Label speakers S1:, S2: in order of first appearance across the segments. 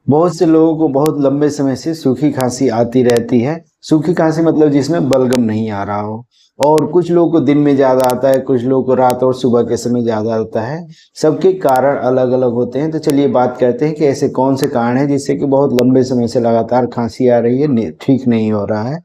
S1: बहुत से लोगों को बहुत लंबे समय से सूखी खांसी आती रहती है। सूखी खांसी मतलब जिसमें बलगम नहीं आ रहा हो। और कुछ लोगों को दिन में ज़्यादा आता है, कुछ लोगों को रात और सुबह के समय ज़्यादा आता है। सबके कारण अलग अलग होते हैं। तो चलिए बात करते हैं कि ऐसे कौन से कारण हैं जिससे कि बहुत लंबे समय से लगातार खांसी आ रही है, ठीक नहीं हो रहा है।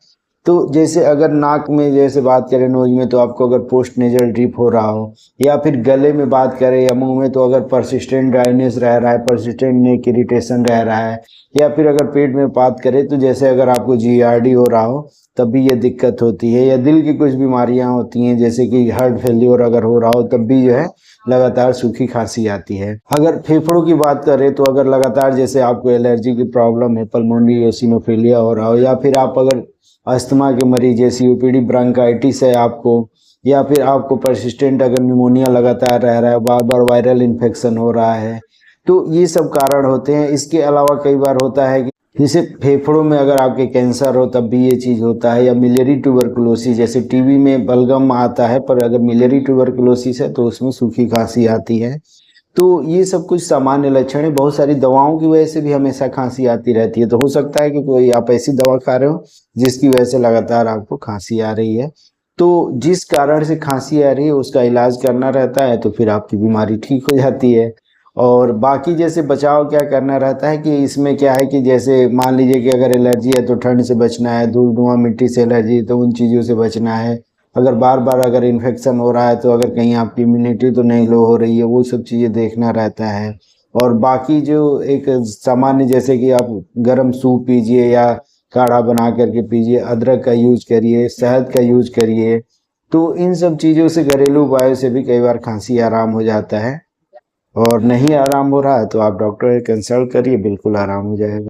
S1: तो जैसे अगर नाक में जैसे बात करें, नोज में, तो आपको अगर पोस्ट नेजल ड्रिप हो रहा हो, या फिर गले में बात करें या मुंह में, तो अगर परसिस्टेंट ड्राइनेस रह रहा है, परसिस्टेंट नेक इरिटेशन रह रहा है, या फिर अगर पेट में बात करें तो जैसे अगर आपको जीआरडी हो रहा हो तब भी ये दिक्कत होती है, या दिल की कुछ बीमारियां होती हैं जैसे कि हार्ट फेल्योर अगर हो रहा हो तब भी जो है लगातार सूखी खांसी आती है। अगर फेफड़ों की बात करें तो अगर लगातार जैसे आपको एलर्जी की प्रॉब्लम है, पल्मोनरी एसिनोफिलिया हो रहा हो, या फिर आप अगर अस्थमा के मरीज है, सीओपीडी ब्रांकाइटिस है आपको, या फिर आपको परसिस्टेंट अगर निमोनिया लगातार रह रहा है, बार बार वायरल इन्फेक्शन हो रहा है, तो ये सब कारण होते हैं। इसके अलावा कई बार होता है कि जैसे फेफड़ों में अगर आपके कैंसर हो तब भी ये चीज़ होता है, या मिलियरी ट्यूबरकुलोसिस, जैसे टीबी में बलगम आता है पर अगर मिलियरी ट्यूबरकुलोसिस है तो उसमें सूखी खांसी आती है। तो ये सब कुछ सामान्य लक्षण है। बहुत सारी दवाओं की वजह से भी हमेशा खांसी आती रहती है। तो हो सकता है कि कोई आप ऐसी दवा खा रहे हो जिसकी वजह से लगातार आपको खांसी आ रही है। तो जिस कारण से खांसी आ रही है उसका इलाज करना रहता है, तो फिर आपकी बीमारी ठीक हो जाती है। और बाकी जैसे बचाव क्या करना रहता है कि इसमें क्या है कि जैसे मान लीजिए कि अगर एलर्जी है तो ठंड से बचना है, धूल धुआं मिट्टी से एलर्जी है तो उन चीज़ों से बचना है। अगर बार बार अगर इन्फेक्शन हो रहा है तो अगर कहीं आपकी इम्यूनिटी तो नहीं लो हो रही है, वो सब चीज़ें देखना रहता है। और बाकी जो एक सामान्य जैसे कि आप गर्म सूप पीजिए या काढ़ा बना करके पीजिए, अदरक का यूज करिए, शहद का यूज करिए। तो इन सब चीज़ों से, घरेलू उपायों से भी कई बार खांसी आराम हो जाता है। और नहीं आराम हो रहा है तो आप डॉक्टर से कंसल्ट करिए, बिल्कुल आराम हो जाएगा।